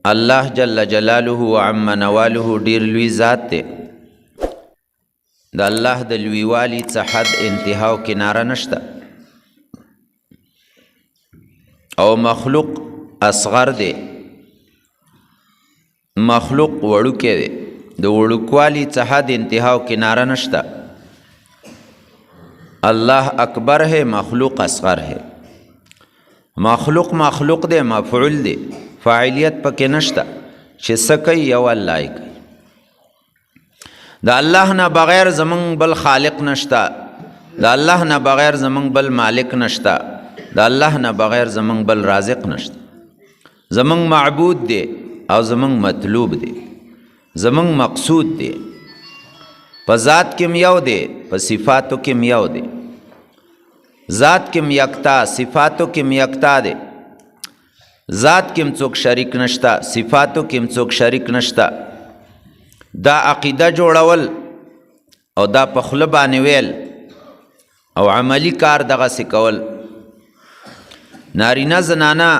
الله جل جلاله و عم نواله ډیر لوی ذات دی. د الله د لویوالي څه حد انتها او کناره نشته، او مخلوق اصغر دی، مخلوق وړوکی دی، د وړوکوالي څه حد انتها او کناره نشته. الله اکبر ہے، مخلوق اصغر ہے. مخلوق دی، مفعول دی، فاعلیت پکې نشته چې څه کوي یو الله یې کوي. د الله نه بغیر زمونږ بل خالق نشته، د الله نه بغیر زمونږ بل مالک نشته، د الله نه بغیر زمونږ بل رازق نشته. زمونږ معبود دی او زمونږ مطلوب دی، زمونږ مقصود دی. په ذات کې یو دی، په صفاتو کې یو دی. ذات کې یکتا، صفاتو کې یکتا دی. ذات کې څوک شریک نشته، صفاتو کې څوک شریک نشته. دا عقیده جوړول او دا په خوله باندې ویل او عملی کار دغسې کول. نارینه زنانه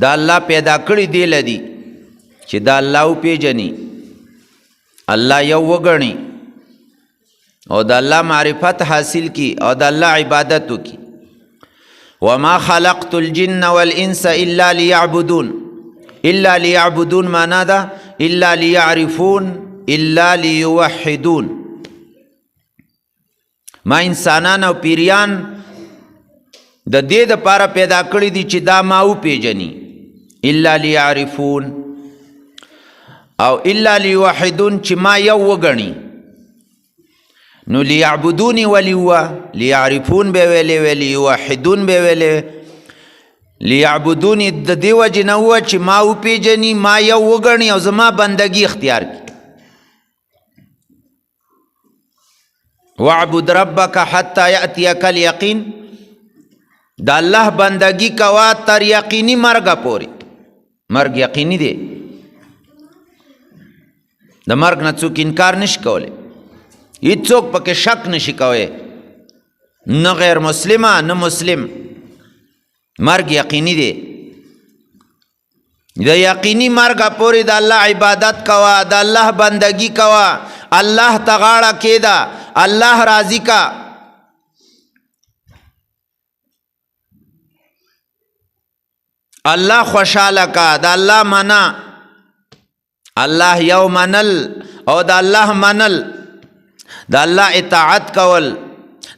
دا الله پیدا کړي دی لدي چې دا الله وپېژني، الله یو وګڼي او د الله معرفت حاصل کی او د الله عبادت وکړي. وما خلقت الجن والانس الا ليعبدون. الا ليعبدون معنا ده الا ليعرفون، الا ليوحدون. ما انسانان او پیریان د دې دپاره پیدا کړي دي چې دا ما وپېژني. الا ليعرفون او الا ليوحدون چې ما یو وګڼي. نو لیعبدونی ولی هو، لیعرفون به ویلې وی، لیوحدون به ویلې. لیعبدونی د دې وجې نه هو چې ما وپېژني، ما یو وګڼي او زما بندګي اختیار کړي. واعبد ربک حتی یأتیک الیقین. د الله بندګي کوه تر یقیني مرګه پورې. مرګ یقیني دی، د مرګ نه څوک انکار نشي کولی، هیڅوک پکې شک نشي کوی، نه غیر مسلمه نه مسلم. مرګ یقیني دی. د یقیني مرګه پورې د الله عبادت کوه، د الله بندګي کوه، الله ته غاړه کېده، الله راضي کا. الله خوشحاله کا، د الله منا، الله یو منل او د الله منل، د الله اطاعت کول،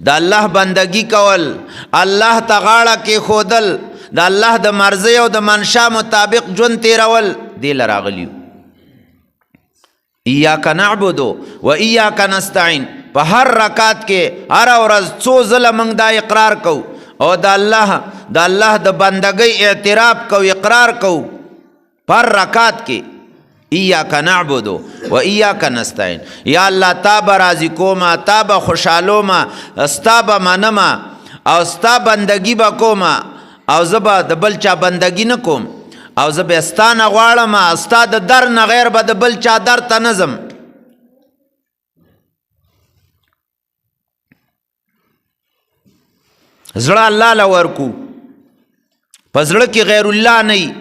د الله بندگی کول، الله ته غاړه کې ښودل، د الله د مرضی او د منشا مطابق ژوند تیرول، دې له راغلیو. ایاک نعبد و ایاک نستعین. په هر رکعت کې هره ورځ څو ځله موږ دا اقرار کوو او د الله د بندګۍ اعتراف کوو، اقرار کوو په هر رکعت کې. ایاک نعبد و ایاک نستعین. یا الله تا به راضي کومه، تا به خوشحالومه، ستا به منمه او ستا بندګي به کومه، او زه به د بل چا بندګي نه کوم، او زه به ستا نه غواړم، ستا د در نه غیر به د بل چا در ته نه ځم. زړه الله له ورکو، په زړه کې غیر الله نه،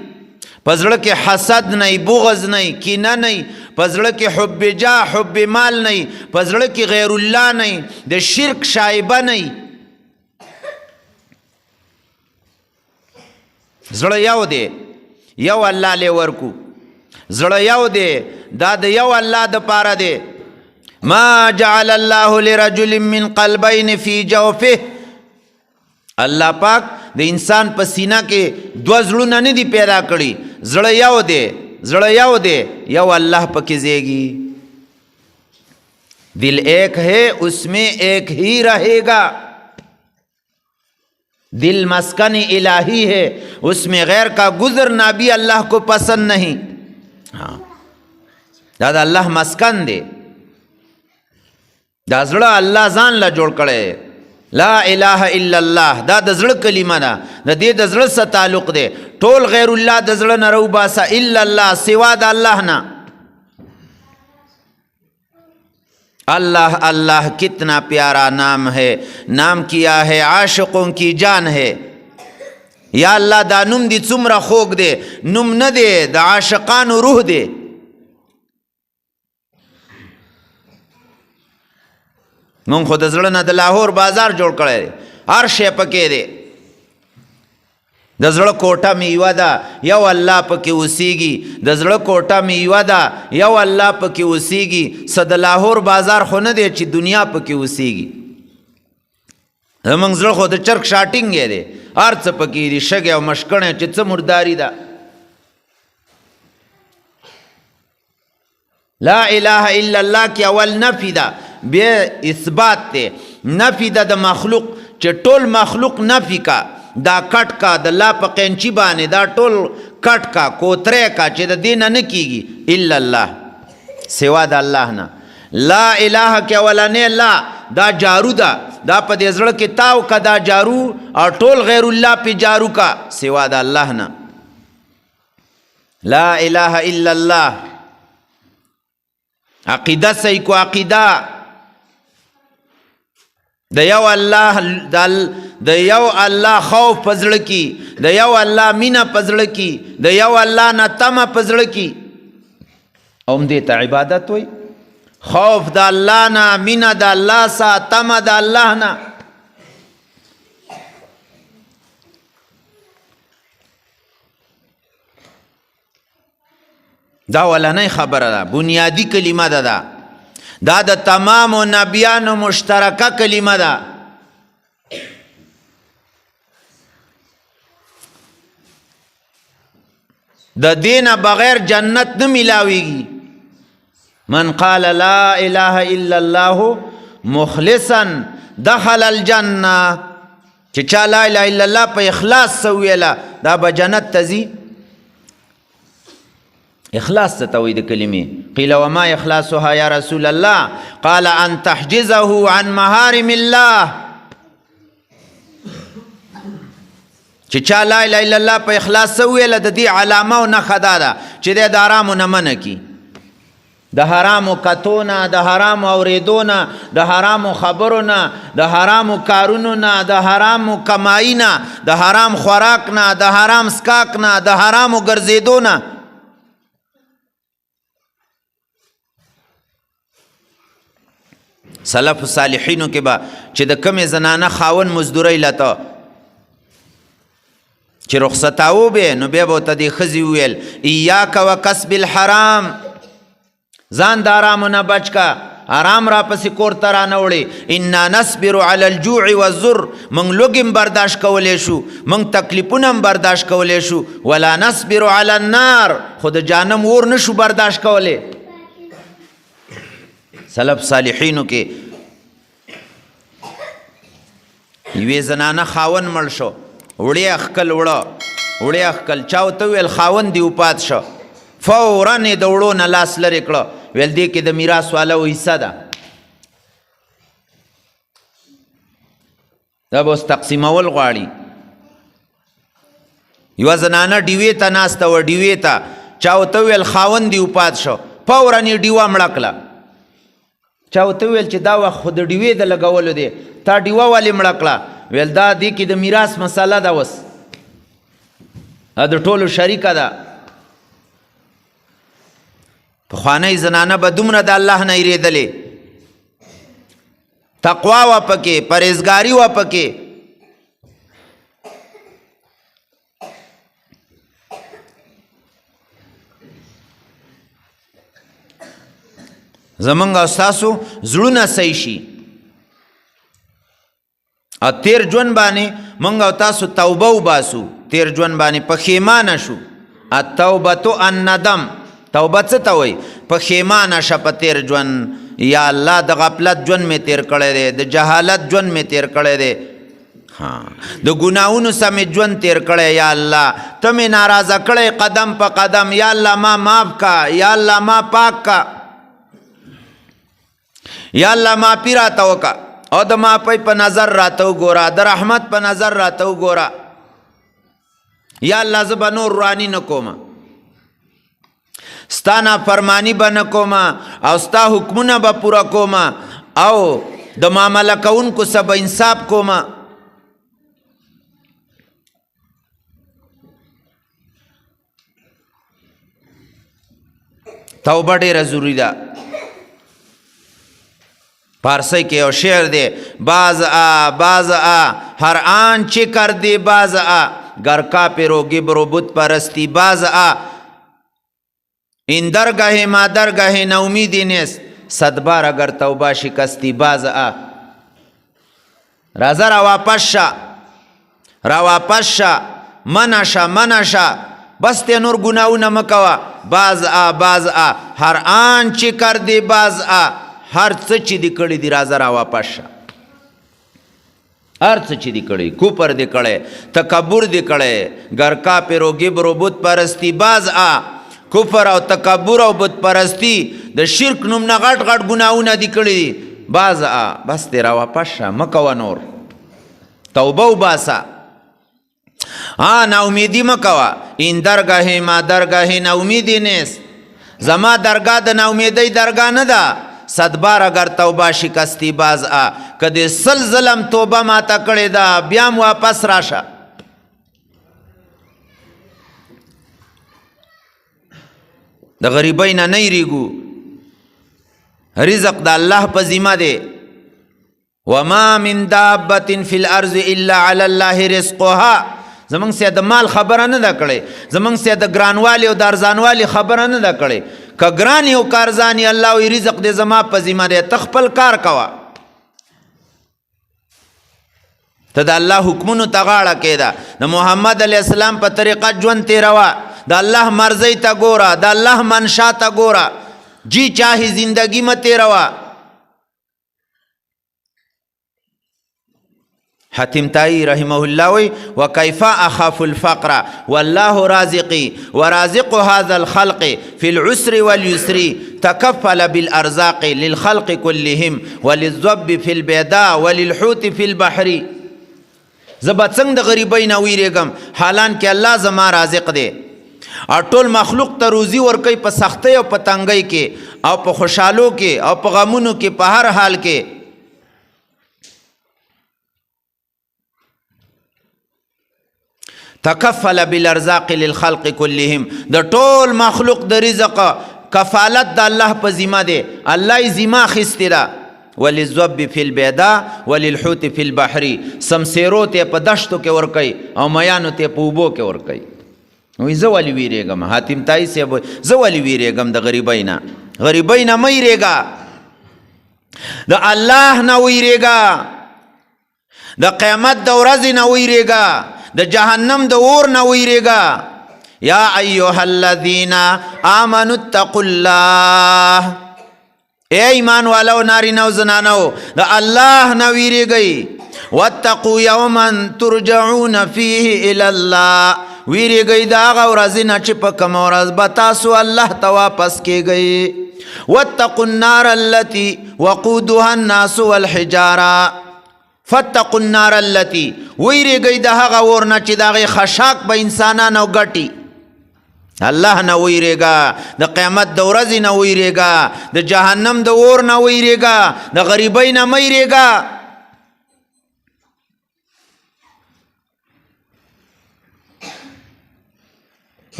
په زړه کې حسد نه، بغض نه، کینه نه، په زړه کې حب جاه، حب مال نه، په زړه کې غیر الله نه، د شرک شایبه نه. زړه یو دی، یو الله له ورکو. زړه یو دی، دا د یو الله د پاره دی. ما جعل الله لرجل من قلبین فی جوفه. الله پاک د انسان په سینه کې دوه زړونه نه دي پیدا کړي. زړه یو دی، زړه یو دی، یو الله پکې زیږي. دل ایک ہے اس میں ایک ہی رہے گا. دل مسکن الہی ہے، اس میں غیر کا گزرنا بھی اللہ کو پسند نہیں. ہاں دا د الله مسکن دی. دا زړه الله ځان له جوړ کړی. لا اله الا الله دا د زړه کلمه ده، د دې د زړه سره تعلق دی. ټول غیر الله د زړه نه راوباسه، الا الله، سوا د الله نه. اللہ اللہ کتنا پیارا نام ہے، نام کیا ہے عاشقوں کی جان ہے. یا الله دا نوم دی څومره خوږ دی، نوم نه دی، د عاشقانو روح دی. مونږ خو د زړه نه د لاهور بازار جوړ کړی دی، هر شی پکې دی. د زړه کوټه مې یوه ده، یو الله پکې اوسیږي. د زړه کوټه مې یوه ده، یو الله پکې اوسیږي. څه د لاهور بازار خو نه دی چې دنیا پکې اوسیږي. زمونږ زړه خو د چرک شاټینګ دی، هر څه پکې دي، شګې او مشکڼې چې څه مرداري ده. لا اله الا الله کې اول نفي ده، بیا اثبات دی. نفي ده د مخلوق، چې ټول مخلوق نفي کا، دا کټ کا د لا په قینچي باندې، دا ټول کټ کا، کوتری کا، چې د دې نه نه کېږي الا الله، سوا د الله نه. لا اله کې اولنې لا دا جارو ده، دا په دې زړه کې تاو کا دا جارو، او ټول غیر الله پې جارو کا سوا د الله نه. لا اله الا الله. عقیده صحیح کو، عقیده د یو الله، د یو الله خوف په زړه کې، د یو الله مینه په زړه کې، د یو الله نه تمه په زړه کې، او همدې ته عبادت وایي. خوف د الله نه، مینه د الله سره، تمه د الله نه. دا ولنۍ خبره ده، بنیادی کلمه ده. دا د تمامو نبیانو مشترکه کلمه ده. د دینه بغیر جنت نه ملاویږي. من قال لا اله الا الله مخلصا دخل الجنه. چې چا لا اله الا الله په اخلاص سویله، دا به جنت ته ځي. اخلاص څه ته وایي د کلمې؟ قیل وما اخلاصها یا رسول الله؟ قال ان تحجزه عن محارم الله. چې چا لا اله الا الله په اخلاص سویله، د دې علامه او نښه دا ده چې دی د حرامو نه منع کي، د حرامو کتونه، د حرامو اوریدونه، د حرامو خبرونه، د حرامو کارونونه، د حرامو کمایینه، د حرام خوراک نه، د حرام سکاک نه، د حرامو ګرځېدونه. سلف صالحینو کې به چې د کمې زنانه خاون مزدورۍ لته چې رخصتاو به، نو بیا به ورته دې ښځې وویل ایاک و کسب الحرام، ځان د حرامو نه بچ کا، حرام را پسې کور ته رانه وړې. انا نصبر علی الجوع والضر، موږ لوږې هم برداشت کولی شو، موږ تکلیفونه هم برداشت کولی شو. ولا نصبر علی النار، خو د جهنم اور نه شو برداشت کولی. سلف صالحینو کې یوې زنانه خاون مړ شو، وړې اخکل وړې اخکل، چا ورته وویل خاون دې وفات شو، فورا یې د وړو نه لاس لرې کړه، ویل دې کې د میراث والا حصه ده، دا به اوس تقسیمول غواړي. یوه زنانه ډیوې ته ناسته وه، ډیوې ته چا ورته وویل خاون دې وفات شو، فورا یې ډیوه مړه کړه. چا ورته وویل چې دا وخت خو د ډیوې د لګولو دی، تا ډیوه ولې مړه کړه؟ ویل دا دې کې د میراث مسله ده، اوس د ټولو شریکه ده. پخوانی زنانه به دومره د الله نه یریدلې، تقوا وه پکې، پرهیزګاري وه پکې. زمونږ او ستاسو زړونه صحیح شي، او تیر ژوند باندې مونږ او تاسو توبه وباسو، تیر ژوند باندې پښیمانه شو. التوبة الندم، توبه څه ته وایي؟ پښیمانه شه په تیر ژوند. یا الله د غفلت ژوند مې تیر کړی دی، د جهالت ژوند مې تیر کړی دی، د ګناهونو سمې ژوند تیر کړی. یا الله ته مې ناراضه کړی قدم په قدم، یا الله ما معاف کا، یا الله ما پاک کا، یا الله معافي راته وکړه، او د معافۍ په نظر راته وګوره، د رحمت په نظر راته وګوره. یا الله زه به نور ورانی نه کومه، ستا نافرمانی به نه کومه، او ستا حکمونه به پوره کومه، او د معامله کوونکو سره به انصاف کومه. توبه ډیره ضروری ده. فارسی کې یو شعر دی، باز آ هر آن چه کردی باز آ، گر کافر و گبر و بت پرستی باز آ، این درگاه ما درگاه نومیدی نیست، صد بار اگر توبه شکستی باز آ. رازه را واپس شا منشا بس تی نور گناهونه مکوه. باز آ هر آن چه کردی باز آ، هر څه چې دی کړی دی رازه را واپس شه. هر څه چې دی کړی، کوپر دی کړی، تکبر دی کړی، گر کافر و گبر و بت پرستی باز آ. کفر او تکبر او بت پرستی د شرک نوم نه غټ غټ ګناهونه دی کړی دی، باز آ بس دی را واپس شه، مکوه نور، توبه وباسه. نا امیدی مکوه. این درگاه ما درگاه نا امیدی نیست، زما درگاه د نا امیدی درگاه نه ده. صد بار اگر توبه شکستی باز آ، که د سل ظلم توبه ماته کړې ده بیا م واپس راشه. د غریبۍ نه نه یریږو، رزق د الله په ذمه دی. وما من دابة فی الارض الا علی الله رزقها. زمونږ سیا د مال خبره نه ده کړې، زمونږ سیا د ګرانوالي او د ارزانوالي خبره نه ده کړې. که ګران او که ارزاني الله وی رزق دې زما په ذمه دی، ته خپل کار کوه. ته د الله حکمونو ته غاړه کېده، د محمد علیه السلام په طریقه ژوند تېروه، د الله مرضی ته ګوره، د الله منشا ته ګوره، جی چاہی زندگی مه تېروه. حاتم طایی رحمه الله وی وکیف اخاف الفقر والله رازقی ورازق هذا الخلق فی العسر واليسر تکفل بالارزاق للخلق كلهم وللذب فی البیداء وللحوت فی البحر. زبا څنګه د غریبۍ نه ویریږم حالانکه الله زما رازق دی او ټول مخلوق ته روزي ورکوي په سختۍ او په تنګۍ کې او په خوشحالو کې او په غمونو کې، په هر حال کې. تکفل بالارزاق للخلق كلهم، د ټول مخلوق د رزق کفالت د الله په ذمه دی، الله یې ذمه اخیستې ده. وللذب فی البیداء وللحوت فی البحر، سمسیرو ته په دشتو کې ورکوي او میانو ته په اوبو کې ورکوي. وی زه ولې ویرېږم، حاتم طایی صاحب زه ولې ویرېږم د غریبۍ نه؟ غریبۍ نه مه ویرېږه، د الله نه ویرېږه، د قیامت د ورځې نه ویرېږه، د جهنم د اور نه ویرېږه. یا ایها الذین آمنوا اتقوا الله، اے ایمان والو نارینه او زنانو د الله نه ویرېږئ. واتقوا یوما ترجعون فیه الی الله، ویرېږئ د هغه ورځې نه چې په کومه ورځ به تاسو الله ته واپس کېږئ. واتقوا النار التي وقودها الناس والحجاره، فاتقوا النار التي، ویرېږئ د هغه اور نه چې د هغې خشاک به انسانان او ګټي. الله نه ویرېږه، د قیامت د ورځې نه ویرېږه، د جهنم د اور نه ویرېږه، د غریبۍ نه مه ویرېږه.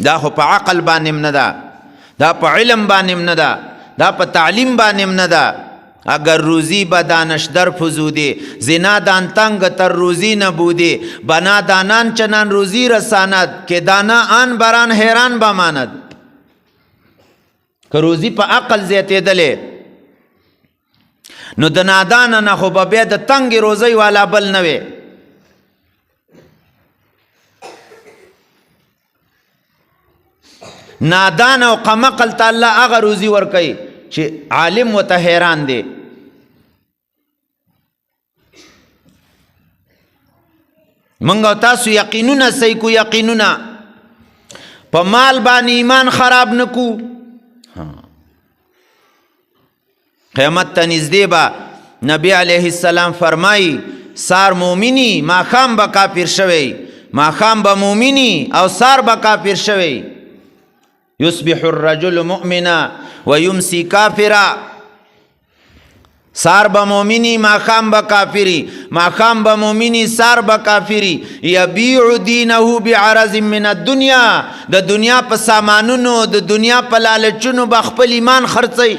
دا خو په عقل باندې نه ده، دا په علم باندې نه ده، دا په تعلیم باندې نه ده. اگر روزی به دانش در فزوده، زنا دان تنگ تر روزی نبوده، بنا دانان چنان روزی رساند که دانا آن بران حیران بماند. که روزی په عقل زیاتېدلې نو د نادان نه خو به بیا د تنگ روزی والا بل نه وي. نادان او قمقل ته الله هغه روزي ورکوي چې عالم ورته حیران دی. منګو تاسو یقینونه صحیح کو، یقینونه په مال باندې ایمان خراب نکو. قیامت ته نږدې به نبی علیه السلام فرمایي سار مومنی ماښام به کافر شوی، ماښام به مومنی او سار به کافر شوی. یصبح الرجل مؤمنا و یمسی کافرا، سار به مومنی ماخام به کافری، ماخام به مومنی سار به کافری. یبیع دینه بعرض من الدنیا، د دنیا په سامانونو د دنیا په لالچونو به خپل ایمان خرڅوي.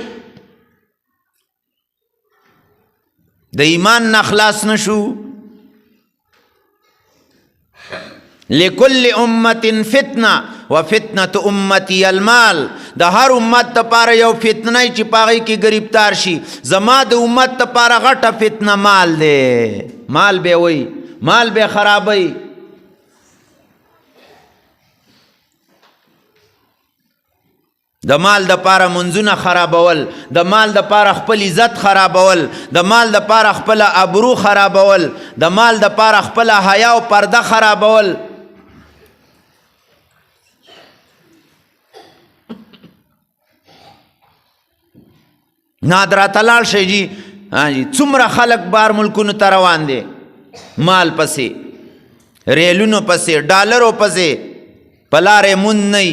د ایمان نه خلاص نشو. لکل امت فتنه وفتنه امتی المال، د هر امت دپاره یو فتنه چې په هغې کې ګرفتار شي. زما د امت دپاره غټه فتنه مال دی. مال به وی، مال به خرابوي. د مال دپاره منځونه خرابول، د مال دپاره خپل عزت خرابول، د مال دپاره خپل ابرو خرابول، د مال دپاره خپل حیا او پرده خرابول. نادرا تلال شي جی څومره خلق بار ملکونو ته روان دي، مال پسې، ریلونو پسې، ډالرو پسې، په لارې مون نه،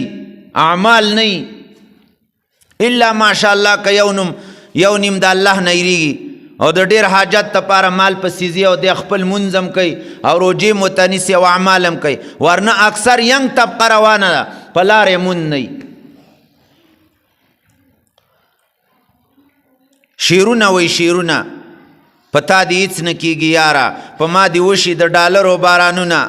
اعمال نه، الا ماشاءالله که یو نیم د الله نه یریږي او د ډېر حاجت دپاره مال پسې ځي او د خپل مونځ هم کوي او روجې متنیسي او اعمال هم کوي، ورنه اکثر ینګ طبقه روانه ده، په لارې مون نه. شیرونه وی شیرونه، په تا دې هېڅ نه کېږي یاره، په ما دې وشي د ډالرو بارانونه.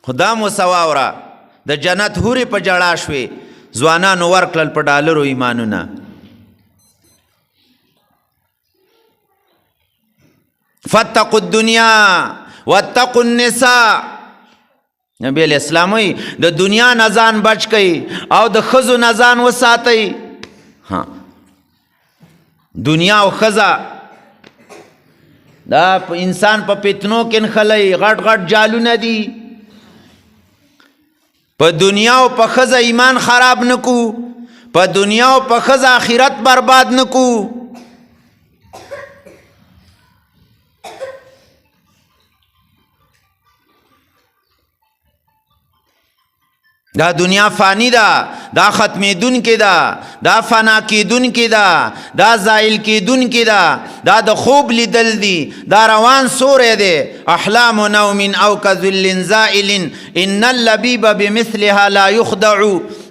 خدا مو څه واوره، د جنت حورې په جړا شوې، ځوانانو ورکړل په ډالرو ایمانونه. فاتقوا الدنیا واتقوا النساء. نبی علیہ السلام وی د دنیا نه ځان بچ کئ او د ښځو نه ځان وساتئ. دنیا او ښځه دا انسان په فتنو کې نښلئ، غټ غټ جالونه دي. په دنیا او په ښځه ایمان خراب نکو، په دنیا او په ښځه آخرت برباد نکو. دا دنیا فانی ده، دا ختمیدون کې ده، دا فنا کیدون کې ده، دا زائل کیدون کې ده، دا د خوب لیدل دي، دا روان سوری دی. احلام نوم او کذل زائل ان اللبیب بمثلها لا یخدع.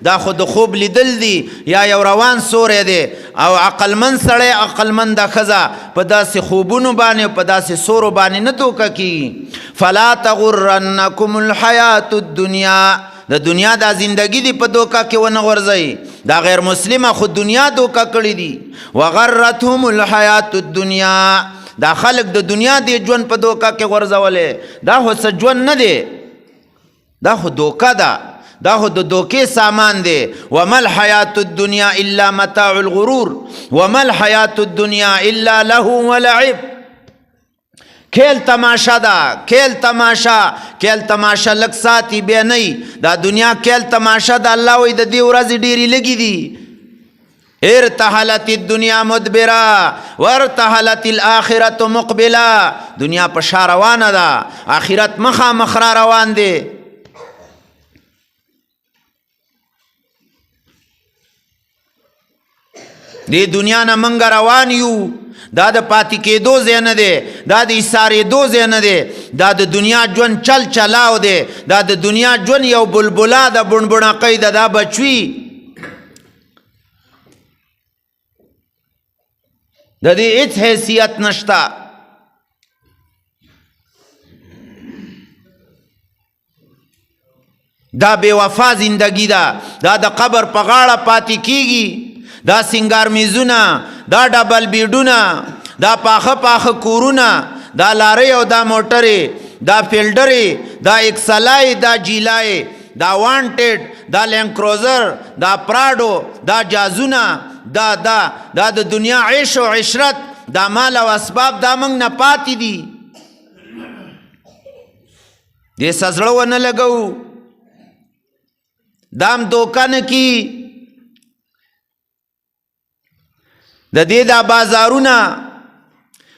دا خو د خوب لیدل دي یا یو روان سوری دی. او عقلمند سړی، عقلمنده ښځه په داسې خوبونو باندې په داسې سورو باندې نه دوکه کیږي. فلا تغرنکم الحیات الدنیا، د دنیا دا زندگی دی په دوکه کې ونه غورځئ. دا غیر مسلمه خو دنیا دوکه کړي دي. وغرتهم الحیات الدنیا، دا خلق د دنیا دی ژوند په دوکه کې غورځولې. دا خو څه ژوند نه دی، دا خو دوکه ده، دا خو د دوکې سامان دی. وما الحیات الدنیا الا متاع الغرور وما الحیات الدنیا الا لهو ولعب. کھیل تماشا دا، کھیل تماشا، کھیل تماشا لگ ساتی بے نئی. دا دنیا کھیل تماشا دا، اللہ وی دا دی ورازی ڈیری لگی دی. ارتحلت الدنیا مدبرا وارتحلت الاخرت مقبلا. دنیا پشا روان دا، آخرت مخا مخرا روان دے. دی دنیا نا منگا روان یو، دا د پاتی کېدو ځای نه دی، دا د ایسارېدو ځای نه دی. دا د دنیا ژوند چل چلاو دی، دا د دنیا ژوند یو بلبلا د بڼبڼقۍ ده، دا بچوي. د دې هېڅ حیثیت نشته. دا بے وفا زندگی ده، دا د قبر په غاړه پاتې کیږي. دا سنگار میزونه، دا ډبل بیډونه، دا پاخه پاخه کورونه، دا لارې او دا موټرې، دا فیلډرې، دا اکسلای، دا جیلای، دا وانټډ، دا لینډ کروزر، دا پراډو، دا جازونه، دا د دنیا عیش او عشرت، دا مال او اسباب، دا موږ نه پاتې دي. دې څه زړه ونه لګوو، دام دوکه نه کی. د دې دا بازارونه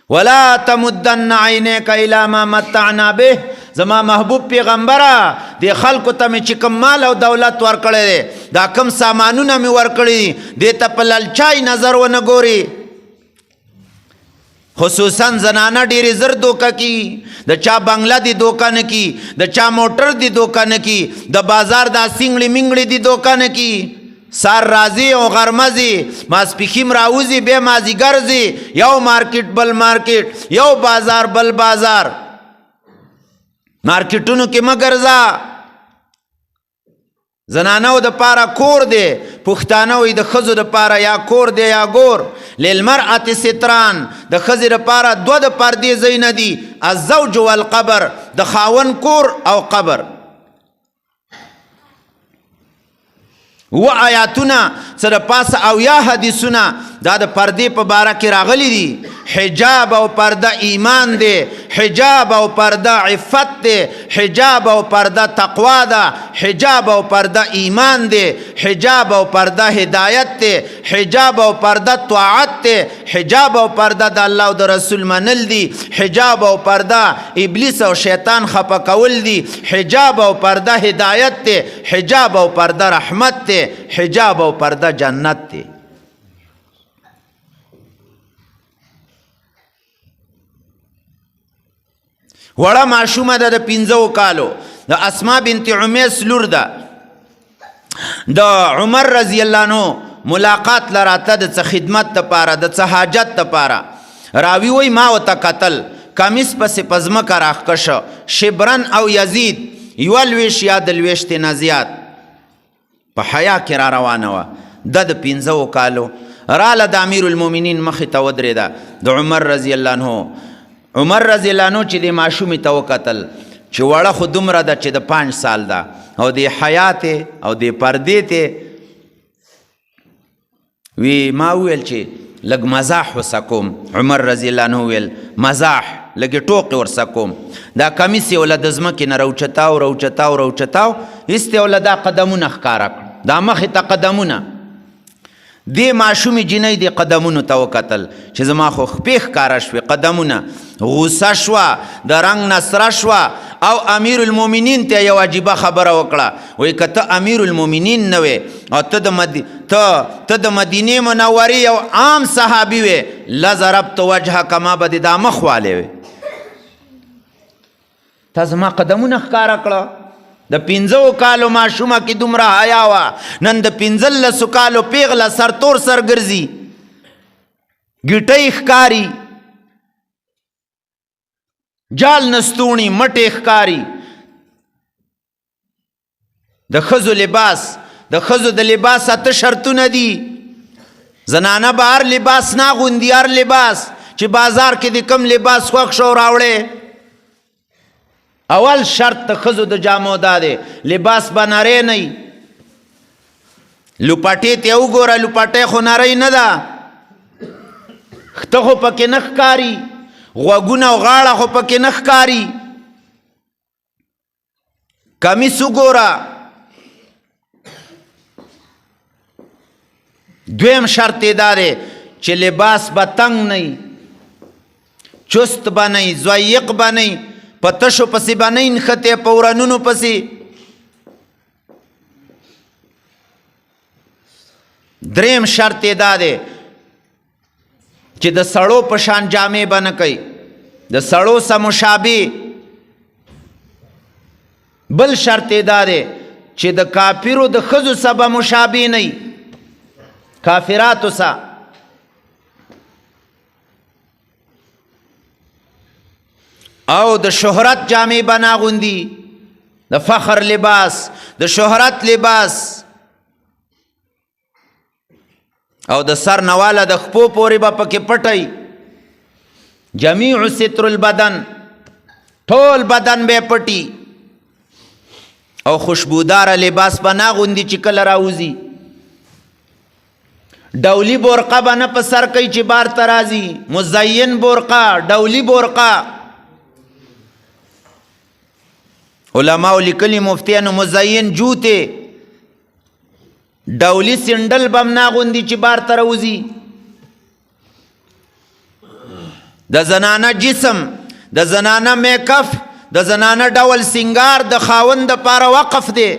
ولا تمدن عینیک الی ما متعنا به زما محبوب پیغمبره د خلکو ته مې چې کوم مال او دولت ورکړی دی دا کوم سامانونه مې ورکړي دې ته په للچای نظر ونه ګوري خصوصا زنانه ډېرې زر دوکه کی د چا بنگله دی دوکه نه کی د چا موټر دی دوکه نه کی د بازار دا سنگړي منګړي دی دوکه نه کی سار راځي او غرمه ځي ماسپښین راوځي بیا مازدیګر ځي یو مارکیټ بل مارکیټ یو بازار بل بازار مارکیټونو کې مه ګرځه زنانو د پاره کور دی پښتانه وایي د ښځو د پاره یا کور دی یا ګور للمرأة ستران د ښځې دپاره دوه د پردې ځای نه دي الزوج والقبر د خاون کور او قبر و آیاتونه څه د پاسه او یا حدیثونه دا د پردې په باره کې راغلی دي حجاب او پرده ایمان دی حجاب او پرده عفت دی حجاب او پرده تقوا ده حجاب او پرده ایمان دی حجاب او پرده هدایت دی حجاب او پرده طاعت دی حجاب او پرده د الله او د رسول منل دی حجاب او پرده ابلیس او شیطان خفه کول دی حجاب او پرده هدایت دی حجاب او پرده رحمت دی حجاب او پرده جنت دی وړه ماشومه ده د 15 کالو د اسما بنت عمیس لور ده د عمر رضی الله عنه ملاقات لراته د څه خدمت دپاره د څه حاجت دپاره راوی وی ما ورته کتل کمیس پسې په ځمکه راښکشه شبرن او یزید یوه لویشت یا د لویشتې نه زیات په حیا کې را روانه وه د 15 کالو راله د امیر المؤمنین مخې ته ودرېده د عمر رضی الله عنه عمر رضی الله عنه چې د ماشومې ته وکتل چې وړه خو دومره ده چې د 5 سال ده او د حیات او د پردې ته وی ما ویل چې لږ مزاح ورسه کوم عمر رضی الله عنه ویل مزاح لږې ټوقې ورسه کوم دا کمیس یې وله د ځمکې نه راوچتاو راوچتاو راوچتاو ایست یې وله دا قدمونه ښکاره کړ دا مخې ته قدمونه دې ماشومې جینۍ دې قدمونو ته وکتل چې زما خو خپې ښکاره شوې قدمونه غوسه شوه د رنګ نه سره شوه او امیر المؤمنین ته یو عجیبه خبره وکړه وایي که ته امیر المؤمنین نه وې او ته د مدینې منورې یو عام صحابي وې لضربت وجهک ما به دې دا مخ والې وې تا زما قدمونه ښکاره کړه د 15 کالو ماشومه کې دومره حیا وه نن د 15 کالو پیغله سرتور سر ګرځي ګیټۍ ښکاري جال نستوڼي مټې ښکاري د ښځو لباس د ښځو د لباس 8 شرطونه دي زنانه به هر لباس نه اغوندي هر لباس چې بازار کې د کم لباس خوښ شو راوړی اول شرط د ښځو د جامو دا دی لباس به نری نه وي لوپټې ته وګوره لوپټۍ خو نری نه ده خته خو پکې نه ښکاري غوږونه او غاړه خو پکې نه ښکاري کمیس وګوره دویم شرط یې دا دی چې لباس به تنګ نه وي چست به نه وي ضیق به نه وي په تشو پسې به نه نښتې په ورنونو پسې دریم شرط یې دا دی چې د سړو په شان جامې به نه کوي د سړو سره مشابه بل شرط یې دا دی چې د کافرو د ښځو سره به مشابه نه وي کافراتو سره او د شهرت جامې به نه اغوندي د فخر لباس د شهرت لباس او د سر نواله د خپو پورې به پکې پټی جمیع ستر البدن ټول بدن به پټي او خوشبودار لباس به نه اغوندي چې کله راوځي ډولی برقه به نه په سر کوي چې بار ته راځي مزین برقه ډولی برقه علماء لیکلي مفتیانو مزین جوته ډولی سندل بم ناغوندي چې بار ته راوځي د زنانه جسم د زنانه میکف د زنانه ډول سنگار د خاوند دپاره وقف دی.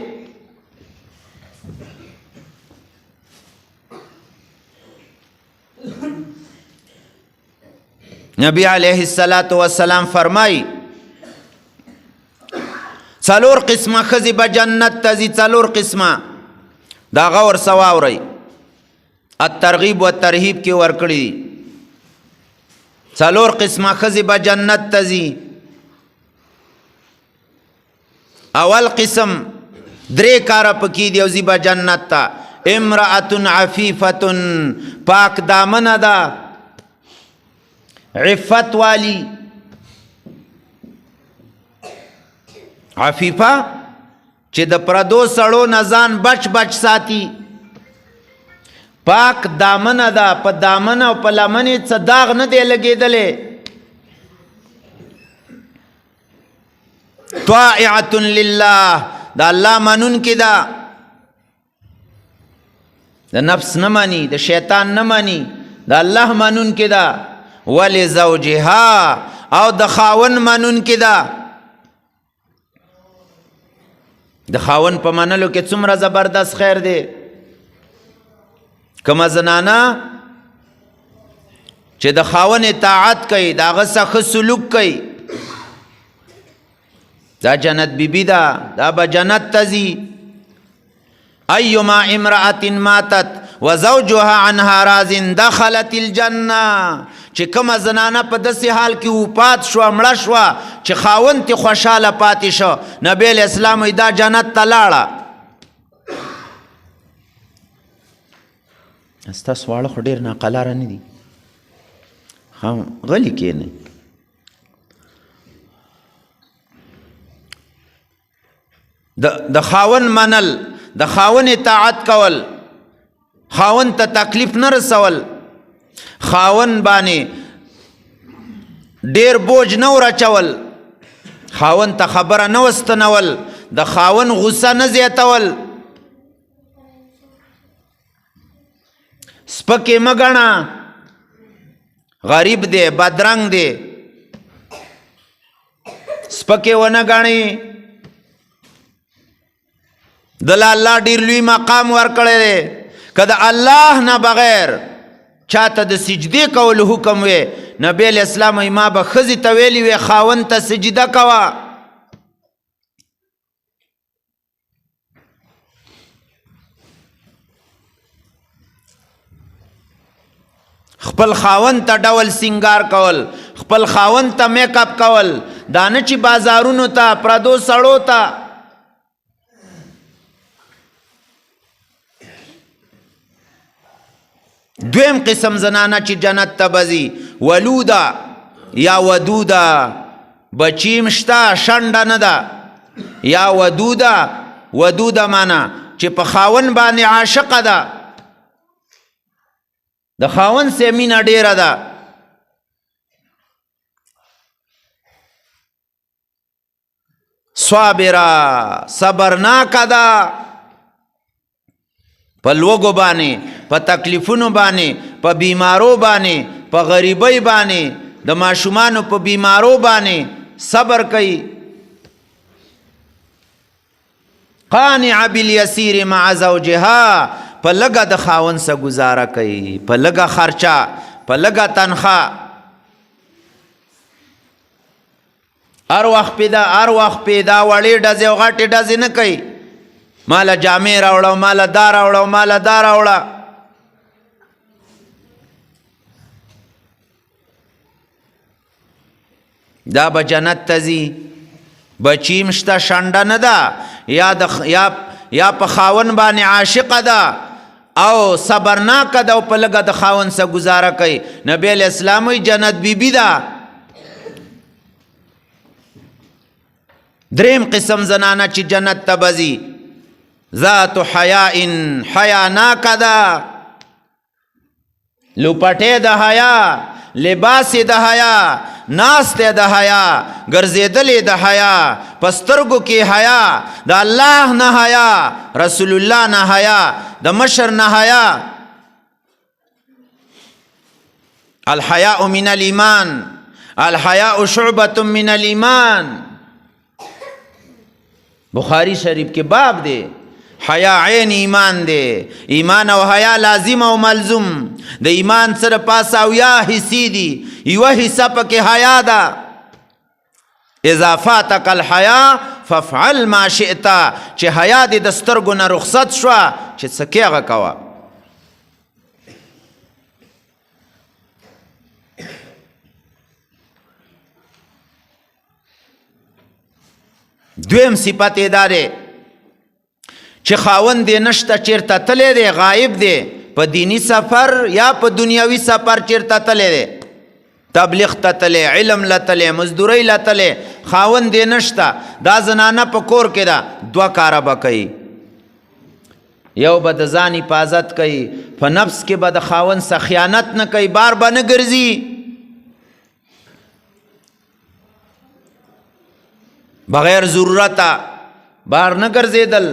نبی علیه السلام فرمای څلور قسمه ښځې به جنت ته ځي. څلور قسمه د هغه ورسه واورئ. الترغیب و ترهیب کې ورکړي دي. څلور قسمه ښځې به جنت ته ځي. اول قسم درې کاره پکې دي او ځي به جنت ته. امرأة عفیفة پاک دامنه ده، عفت والی. عفیفه چې د پردو سړو نه ځان بچ بچ ساتي. پاک دامنه ده، په دامنه او په لمنې څه داغ نه دی لګېدلی. طاعة لله د الله منونکې ده، د نفس نه مني، د شیطان نه مني، د الله منونکې ده. ولزوجها او د خاون منونکې ده. د خاون په منلو کې څومره زبردست خیر دی. کومه زنانه چې د خاون اطاعت کوي، د هغه څخه سلوک کوي، دا جنت بیبی ده، دا به جنت ته ځي. ایما امرأة ماتت وزوجها عنها راض دخلت الجنه. چې کومه زنانه په داسې حال کې وفات شوه، مړه شوه چې خاوند ترې خوشحاله پاتې شو، نبی علیه السلام وایي دا جنت ته لاړه. ستاسو واړه خو ډېر ناقلاره نه دي، غلي کښېنئ. د خاون منل، د خاون اطاعت کول، خاون ته تکلیف نه رسول، خاون باندې ډیر بوج نه ورچول، خاون ته خبره نه وستنول، د خاون غصه نه زیاتول. سپکې مه ګڼه، غریب دی، بدرنګ دی، سپکې ونه ګڼئ. دله الله ډیر لوی مقام ورکړی دی. که د الله نه بغیر چاته د سجدې کولو حکم وی، نبی علیہ السلام وی ما به ښځې ته ویلي وی خاوند ته سجده کوه. خپل خاوند ته ډول سنگار کول، خپل خاوند ته میک اپ کول، دا نه چې بازارونو ته پردو سړو ته. دویم قسم زنانه چې جنت ته بځي، ولوده یا ودوده. بچیم شته، شنډه نه ده. یا ودوده، ودوده معنا چې په خاون باندې عاشقه ده، د خاون سره مینه ډیره ده. صابره، صبرناکه ده په لوږو باندې، په تکلیفونو باندې، په بیمارو باندې، په غریبۍ باندې، د ماشومانو په بیمارو باندې صبر کوي. قانع بالیسیر مع زوجها په لږه د خاوند سره گزاره کوي، په لږه خرچه، په لږه تنخواه. هر وخت پیدا وړې ډزې او غټې ډزې نه کوي، مالا جامې راوړه، مالا دا راوړه، مالا دا راوړه. دا به جنت ته ځي. بچیم شته، شنډه نه ده، یا په خاون باندې عاشقه ده او صبرناکه ده او په لږه د خاون سره گزاره کوي. نبی علیہ السلام وی جنت بیبی ده. دریم قسم زنانه چې جنت ته بځي، ذات حیاء، حیا ناکه ده، لوپټې د حیا، لباس د حیا، ناسته د حیا، ګرځېدلې د حیا، په سترګو کې حیا، د الله نه حیا، رسول الله نه حیا، د مشر نه حیا. الحیاء من الایمان، الحیاء شعبة من الایمان. بخاری شریف کې باب دی حیا عین ایمان دی. ایمان او حیا لازم او ملزوم د ایمان سره پاس او یا حصی دی. یو حصہ پکې حیا ده. اذا فاتک الحیا فافعل ما شئت. چې حیا دې د سترګو نه رخصت شوه چې څه کې هغه کوه. دویم صفت یې دا دی چې خاوند دې نشته چیرته تللی دی غایب دی په دینی سفر یا په دنیاوي سفر چیرته تللی دی تبلیغ ته تللی علم له تللی مزدورۍ له تللی خاوند دې نشته دا زنانه په کور کې ده دوه کاره به کوي یو به د ځان حفاظت کوي په نفس کې به د خاوند څخه خیانت نه کوي بار به نه ګرځي بغیر ضرورته بار نه ګرځېدل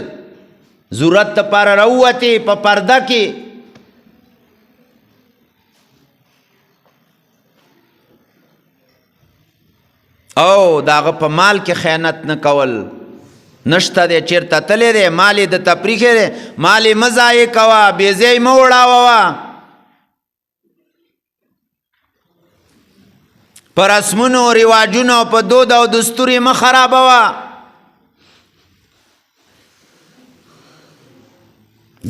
ضرورت لپاره راووتې په پرده کې او د هغه په مال کې خیانت نه کول نشته دی چېرته تللی دی مال یې د تفریح دی مال یې مه ضایع کوه بې ځایه مه وړاووه په رسمونو رواجونو په دود او دستور یې مه خرابوه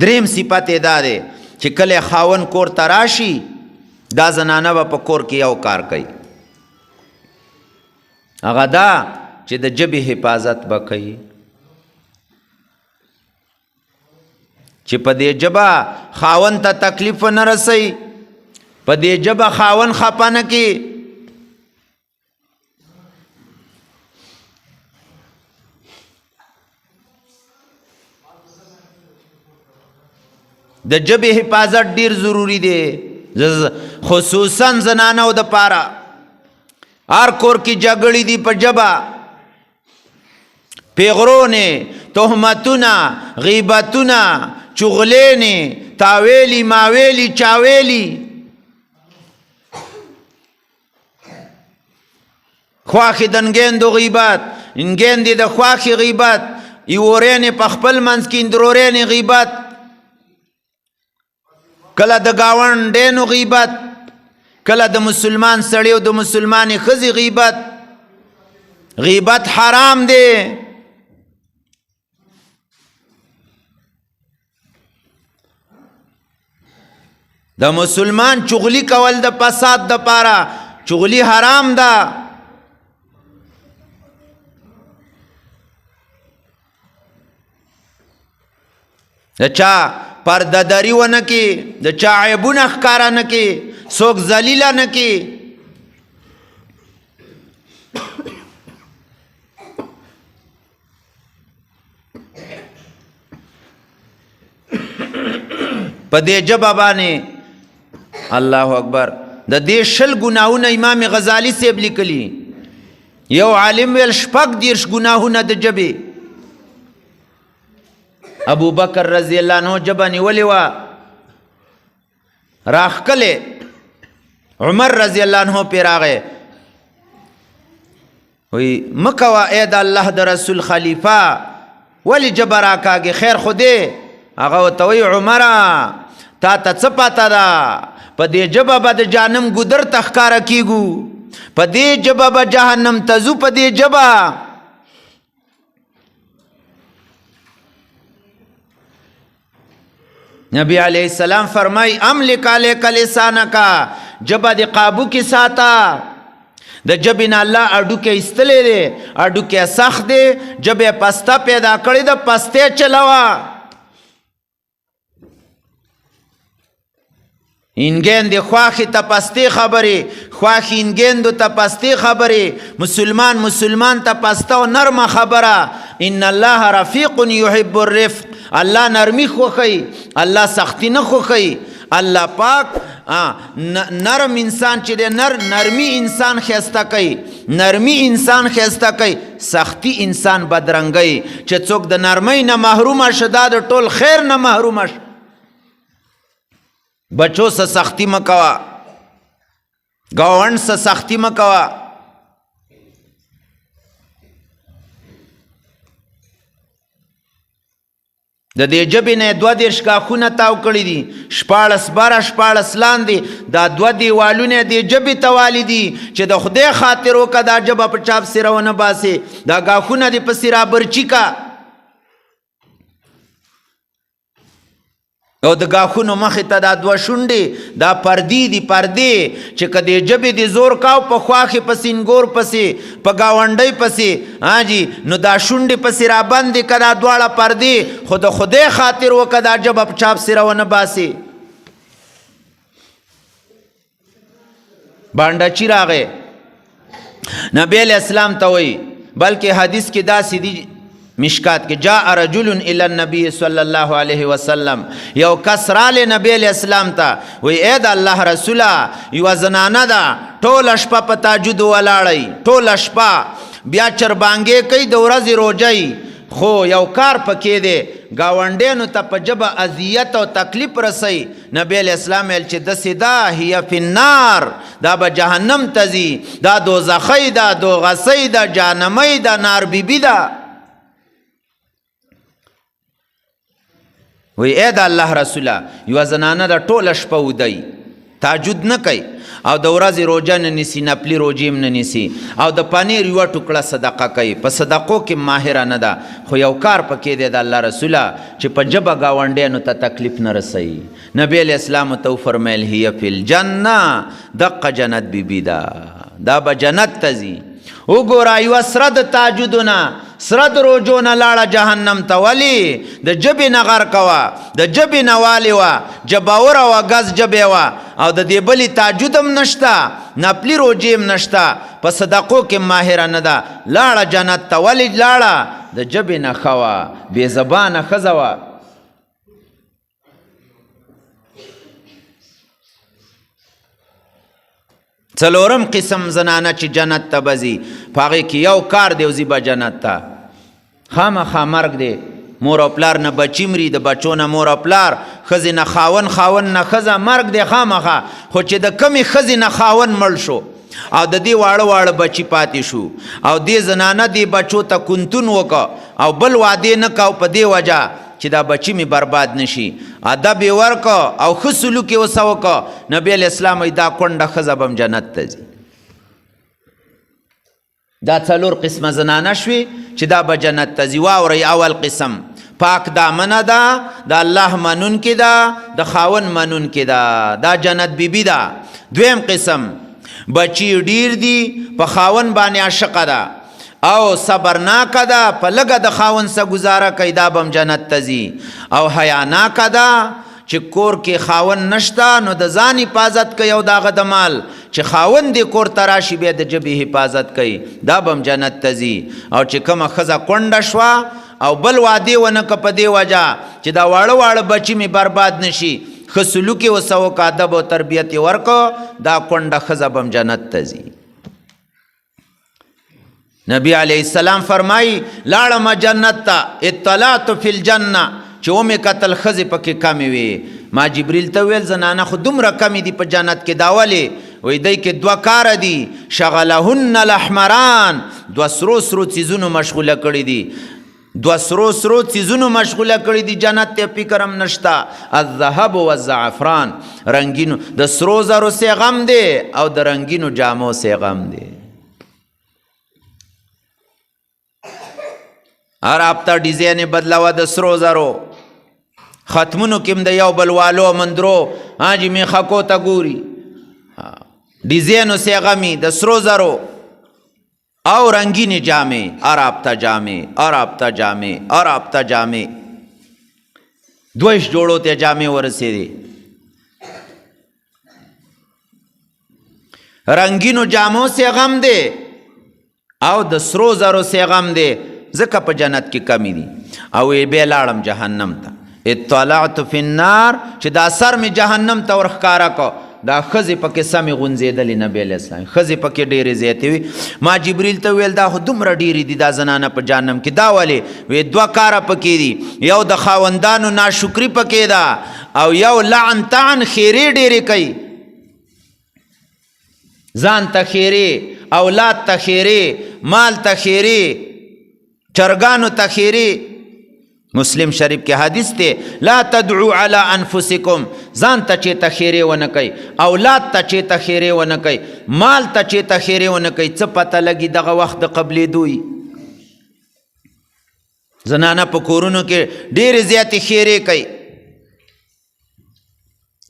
دریم صفت یې دا دی چې کله خاوند کور ته راشي دا زنانه به په کور کې یو کار کوي هغه دا چې د ژبې حفاظت به کوي چې په دې ژبه خاوند ته تکلیف نه رسوي په دې ژبه خاوند خفه نه کړي د ژبې حفاظت ډیر ضروری دی خصوصا زنانو د پاره هر کور کې جګړې دي په ژبه پیغرونه تهمتونه غیبتونه چغلینې تاویلی ماویلی چاویلی خواخې د نګیندو غیبت نګیندې د خواخې غیبت یورینې په خپل منځ کې اندرورینې غیبت کله د ګاونډینو غیبت کله د مسلمان سړی او د مسلمانې ښځې غیبت غیبت حرام دی د مسلمان چغلی کول د فساد د پاره چغلی حرام ده د چا پردهداري ونه کې د چا عیبونه ښکاره نه کې څوک ذلیله نه کې په دې ژبه باندې الله اکبر د دې شل ګناهونه امام غزالی صاحب لیکلي یو عالم ویل شپږ دېرش ګناهونه د ژبې ابو بکر رضی الله عنه ژبه نیولې وه راښکلې عمر رضی الله عنه پې راغی وی مه کوه ای د الله د رسول خلیفه ولې ژبه راکاږې خیر خو دی هغه ورته وی عمره تا ته څه پته ده په دې ژبه به د جهنم ګودر ته ښکاره کېږو په دې ژبه به جهنم ته ځو په دې ژبه نبی علیہ السلام فرمائی املک علیک لسانکا ژبه د قابو کې ساته د ژبې نه الله اډوکې ایستلی دی اډوکې سخت دی ژبې پسته پیدا کړې ده پستې چلوه انګیندې خواښې ته پستې خبرې خواښې انګیندو ته پستې خبرې مسلمان ته پسته او نرمه خبره ان الله رفیق یحب الرفق الله نرمی خوښوي الله سختی نه خوښوي الله پاک نرم انسان چې دی نرمی انسان ښایسته کوي نرمی انسان ښایسته کوي سختی انسان بدرنګوي چې څوک د نرمۍ نه محرومه شه دا د ټول خیر نه محرومه شه بچو سے سختی مه کوه ګاونډ سے سختی مه کوه د دې ژبې نه 22 غاښونه تاو کړي دي، 14 بره 14 لاندې، دا 2 دیوالونه دې ژبې ته والي دي چې د خدای خاطر وکړه دا ژبه په چاپ سره ونه باسې، دا غاښونه دې پسې رابرچي کا. او د غاښونو مخې ته دا 2 شونډې دا پردې دي، پردې چې که دې ژبې دې زور کاو په خواښې په سینګور پسې په ګاونډۍ پسې جی نو دا شونډې پسې رابندې که دا دواړه پردې، خو د خدای خاطر وکړه دا ژبه په چاپ سره ونه باسې. بانډچي راغی نبی علیہ السلام ته وایي، بلکې حدیث کې داسې دي مشکات کې، جاء رجل الى النبي صلی الله علیه وسلم، یو کس رالی نبی علیہ السلام ته، وی اے د الله رسوله یوه زنانه ده ټوله شپه په تهجد ولاړی، ټوله شپه بیا چربانګې کوي، د ورځې روژه، خو یو کار پکې دی ګاونډیانو ته په ژبه اذیت او تکلیف رسوي. نبی علیہ السلام ویل چې داسې ده هي فی النار، دا به جهنم ته ځي، دا دوزخی ده، دوغسی ده، جهنمی ده، نار بیبي ده. وی اے د الله رسوله یوه زنانه د ټوله شپه ودی تهجد نه کوي او د ورځې روژه نه نیسي، نفلي روژې هم نه نیسي، او د پنیر یوه ټوکړه صدقه کوي، په صدقو کې ماهره نه ده، خو یو کار پکې دی د الله رسوله چې په ژبه ګاونډیانو ته تکلیف نه رسوي. نبی علیہ السلام ته وفرمیل هي فی الجنه، دقه جنت بیبي ده، دا به جنت ته ځي. وګوره یوه سره د تهجدونه سره د روژو نه لاړه جهنم ته، ولې د ژبې نه غرقه وه، د ژبې نه والې وه، جباوره وه، ګز ژبې وه، او د دې بلې تهجد هم نشته، نفلي روژې هم نشته، په صدقو کې ماهره نه ده، لاړه جنت ته. ولې لاړه؟ د ژبې نه ښه وه، بې زبانه ښځه وه. څلورم قسم زنانه چې جنت ته به ځي، په هغې کې یو کار دی وځي به جنت ته، خامخا مرګ دی، مور او پلار نه بچي مري، د بچو نه مور او پلار، ښځې نه خاون، خاون نه ښځه، مرګ دی خامخا. خو چې د کمې ښځې نه خاون مړ شو او د دې واړه واړه بچي پاتې شو او دې زنانه دې بچو ته کونتون وکړه او بل واده نه کو، په دې وجه چې دا بچی می برباد نشي، ادب یې ورکړه او ښه سلوک یې ورسه وکړه. نبی علیہ السلام وایي دا کونډه ښځه به هم جنت ته ځي. دا 4 قسمه زنانه شوې چې دا به جنت ته ځي. واورئ، اول قسم پاک دامنه ده، د الله منونکې ده، د خاون منونکې ده، دا جنت بیبي ده. دویم قسم بچی ډیر دي، په خاون باندې عاشقه ده او صبرناکه ده، په لږه د خاون سره ګزاره کوي، دا به هم جنت ته ځي. او حیاناکه ده چې کور کې خاون نشته نو د ځان حفاظت کوي او د هغه د مال، چې خاون دې کور ته راشي بیا د ژبې حفاظت کوي، دا به هم جنت ته ځي. او چې کومه ښځه کونډه شوه او بل واده ونه که په دې وجه چې دا واړه واړه بچي مې برباد نشي، ښه سلوک یې ورسه وکړه، ادب او تربیت یې ورکړه، دا کونډه ښځه به هم جنت ته ځي. نبی علیہ السلام فرمائی لاړم جنت ته، اطلعت فی الجنه، چې ومې کتل ښځې پکې کمې وې. ما جبریل ته ویل زنانه خو دومره کمې دي په جنت کې، دا ولې؟ وی دی کې 2 کاره دي، شغلهن الاحمران، 2 سرو سرو څیزونو مشغوله کړي دي، 2 سرو سرو څیزونو مشغوله کړي دي، جنت ته فکر هم نشته. الذهب والزعفران، رنګینو د سرو زرو سیغم دی او د رنګینو جامو سیغم دی. هر هفته ډیزاین بدلوه د سرو زرو، ختمونو کې هم د یو بل والو مندرو حاجي میخکو ته ګوري، ډیزاین و سیغمی د سرو زرو او رنگین جامې، هر هفته جامې، هر هفته جامې، هر هفته جامې، 22 جوړو ته جامې ورسېدې. رنگینو جامو سیغم دی او د سرو زرو سیغم دی، ځکه په جنت کې کمی دي. او بیا لاړم جهنم ته، اطلعت فی النار، چې دا سر می جهنم ته ورښکاره کو، دا ښځې پکې سمې غونځېدلې. نبی علیہ السلام ښځې پکې ډېرې زیاتې وي. ما جبریل ته ویل دا خو دومره ډېرې دي دا زنانه په جهنم کې، دا ولې؟ وی 2 کاره پکې دي، یو د خاوندانو ناشکري پکې ده او یو لعن طعن، خیرې ډېرې کوي، ځان ته خیرې، اولاد ته خیرې، مال ته خیرې، چرګانو ته خیرې، مسلم شریف کې حدیث ته لا تدعو علی انفسکم، ځان ته چې ته خیرې ونه کوي، اولاد ته چې ته خیرې ونه کوي، مال ته چې ته خیرې ونه کوي، څه پته لګي دغه وخت د قبلېدو وي. زنانه په کورونو کې ډېرې زیاتې خیرې کوي،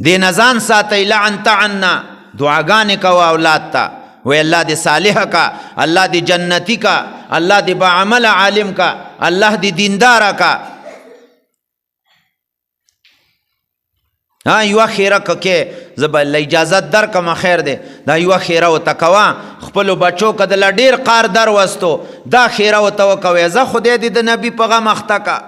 دې نه ځان ساتئ. لعنت عنا، دعاګانې کوه اولاد ته، وی الله دې صالح کا، الله دې جنتی کا، الله دې باعمل عالم کا، الله دې دیندار کا. یوه خیره که زه به الله اجازت درکړم، خیر دی، دا یوه خیره ورته کوه. خپلو بچو که دله ډېر قار در وستو، دا خیره ورته وکوئ. زه خدای دې د نبي په غم اخته کا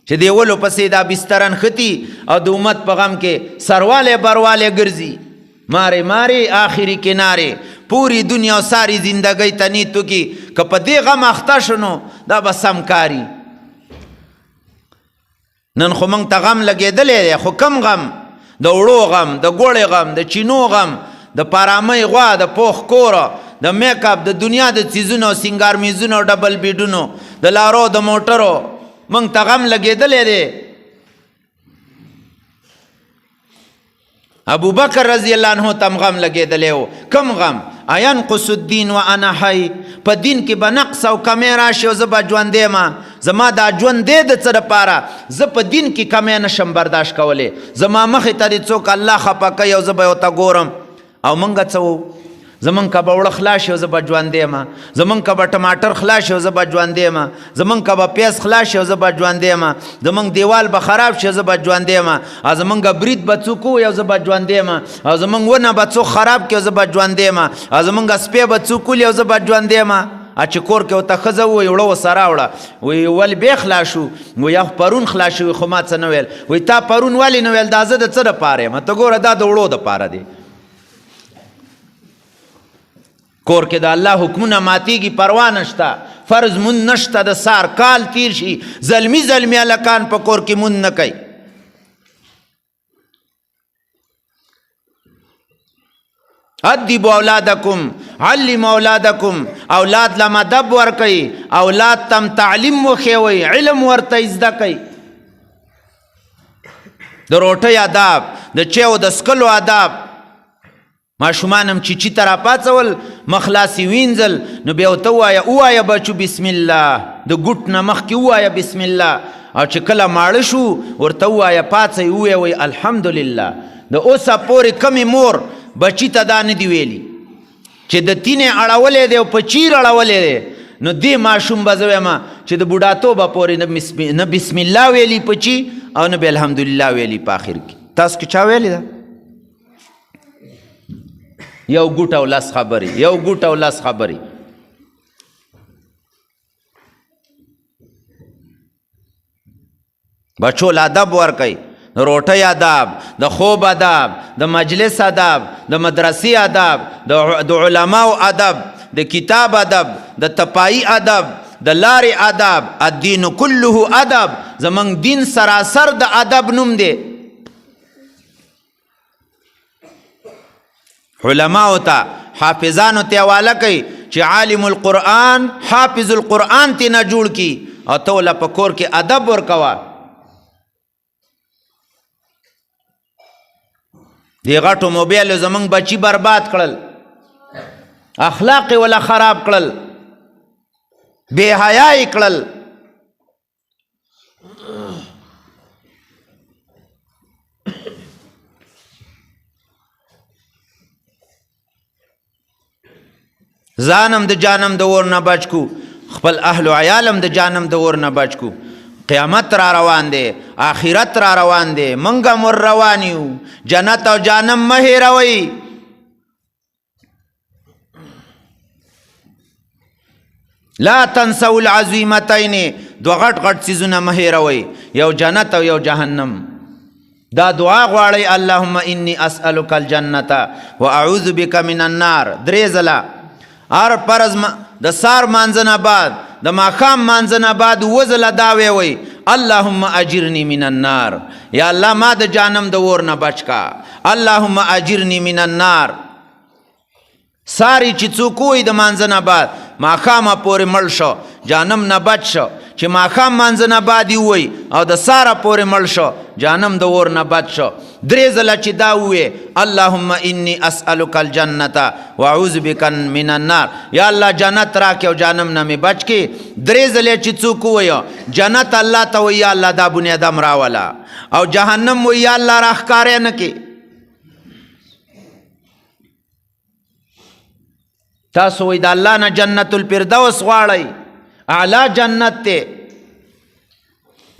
چې دیولو پسې دا بسترن خطي او د امت په غم کې سرواله برواله ګرځي. مارے مارے آخری کنارے، پوری دنیا و ساری زندگی تنی تو کی که پا دی غم اخته شنو دا بس هم کاری. نن خو منگ تا غم لگے دلے دی، خو کم غم؟ د وړو غم، د ګوړې غم، د چینو غم، د پارامی غوا، د پوخ کورو، د میک اپ، د دنیا د چیزونو، سنگار میزونو، ډبل بیډونو، د لارو د موټرو، منگ تا غم لگے دلے دی. ابو بکر رضی اللہ عنہ تم غم لگے دلے ہو. کم غم؟ اینقص الدین و انا حی، پا دین کی با نقص او کمی راشی و زبا جوانده ما، زما دا جوانده دا چر پارا زب پا دین کی کمی نشم برداشت کولی، زما مخی تا دی چوک اللہ خپا کئی او زبا یو تا گورم. او منگا چو زمن کا با وڑا خلاشی و زبا جوانده ما، زمن کا با ٹماٹر خلاشی و زبا جوانده ما، زمن کا با پیاز خلاشی و زبا جوانده ما، زمن دیوال با خراب شی و زبا جوانده ما، او زمن کا برید با چوکو و زبا جوانده ما، او زمن ونا با چو خراب کی و زبا جوانده ما، او زمن کا سپی با چوکو لی و زبا جوانده ما. اچه کور که و تا خزا وی وڑا و سرا وڑا وی والی بی خلاشو وی یا پرون خلاشو وی خمات سا نویل وی تا پرون والی نویل دازه دا چرا پاره ما تا گور دا دا وڑو دا پاره دی. کور کې د الله حکمونه ماتیږي، پروا نشته، فرض مون نشته، د سار کال تیر شي زلمی زلمی الکان په کور کې مون نه کوي. ادبوا اولادکم، علموا اولادکم، اولاد لم ادب ورکوي، اولاد تم تعلیم وښیوئ، علم ورته زده کوي. د روټۍ آداب، د چیو د څکلو آداب. ماشومانم چیچی ترا پاڅول مخلاصی وینځل نو بیا ورته ووایه بچو بسم الله، د ګوټ نه مخکې ووایه بسم الله، او چې کله ماړه شو ورته ووایه پاڅئ ووایئ الحمدلله. د اوسه پورې کمې مور بچی ته دا نه دي ویلي چې د تینې اړولی دی او په چیر اړولی دی، نو دې ماشوم به زه وایم چې د بوډاتوبه پورې نه بسم الله ویلي په چی او نه به الحمدلله ویلي په آخر کې. تاسو کې چا ویلی ده؟ یو ګوټ او لس خبرې، یو ګوټ او لس خبرې. بچو له ادب ورکئ، د روټۍ آداب، د خوب آداب، د مجلس آداب، د مدرسې آداب، د علماو ادب، د کتاب ادب، د تپایی ادب، د لارې آداب. الدین کله ادب، زمونږ دین سراسر د ادب نوم دی. علماء تا حافظانو ته حواله کوي چې عالم القرآن حافظ القرآن تی نه جوړ کی، او ته ولا په کور کې ادب ورکوه. دی غټو موبایل زمونږ بچی برباد کړل، اخلاق ولا خراب کړل، بے حیاي کړل. ځانم د جانم د اور نه بچ کو، خپل اهل و عیالم د جانم د اور نه بچ کو. قیامت را روان دی، آخرت را روان دی، منګه مر روانیو، جنت او جانم مه هیروئ. لا تنسوا العظیمتین، دو غټ غټ څیزونه مه هیروئ، یو جنت او یو جهنم. دا دعا غواړئ اللهم انی اسألک الجنة واعوذ بک من النار. درې ځله هر فرض د سار مانځنه بعد، د ماښام مانځنه بعد وزله دا ویوئ اللهم اجرنی من النار، یا الله ما د جانم د اور نه بچ کا، اللهم اجرنی من النار. ساری چې څوک وایي د مانځنه بعد ماښامه پورې مړ شو، جانم نه بچ شو، چې ماښام مانځه نه بعد یې ووی او د ساره پورې مړ شو جهنم د اور نه بد شو. 3 ځله چې دا ووی اللهم انی اسألک الجنة واعوذ بک من النار، یا الله جنت راکې او جهنم نه مې بچ کې. 3 ځلې چې څوک وویو جنت الله ته وایي یا الله دا بني ادم راوله، او جهنم وایي یا الله راښکاره نه کې. تاسو وایي د الله نه جنت الفردوس غواړئ، اعلی جنت ته.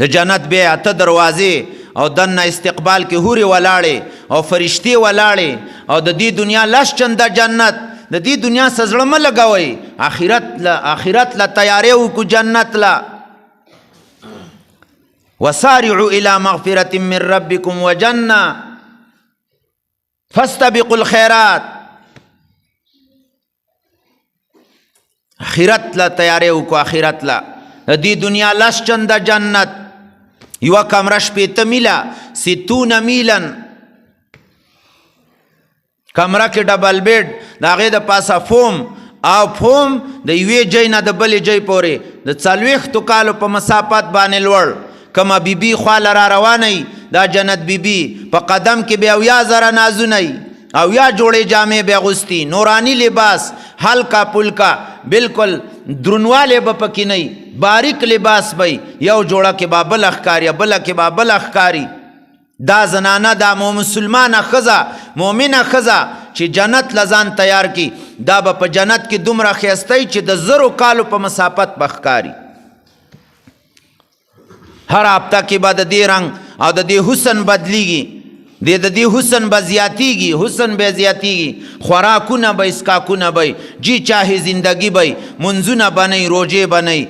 د جنت بیا 8 دروازې او دنه استقبال کې حورې ولاړې او فرشتې ولاړې او د دې دنیا لس چنده جنت. د دې دنیا څه زړه مه لګوئ، آخرت له تیارې وکړو جنت له. وسارعوا الى مغفرة من ربكم وجنة فاستبقوا الخيرات. آخرت له تیارې وکړو، آخرت له. د دې دنیا لس چنده جنت، یوه کمره 60 میله 60 میلا، کمره کې ډبل بیډ، د هغې د پاسه فوم او فوم د یوې جای نه د بلې جای پورې د 40 کالو په مسافت باندې لوړ. کومه بیبي خواله را روانه دا جنت بیبي په قدم کې بیا 1000 نازونه او یا جوړې جامې به اغوستي، نورانی لباس، هلکا پلکا، بالکل درنواله به پکې نه، باریک لباس به یو جوړه کې به بل ښکاري، بله کې به بل ښکاري. دا زنانه دا مسلمانه ښځه، مؤمنه ښځه چې جنت لزان تیار کی، دا به په جنت کې دومره ښایسته چې د 1000 کالو په مسافت به ښکاري. هر هفته کې به د دې رنګ او د دې حسن بدلیږي، د دې حسن به زیاتیږي، حسن به زیاتیږي. خوراکونه به اسکاکونه به جی چاهی زندگی به، منځونه به نه، روژې به نه.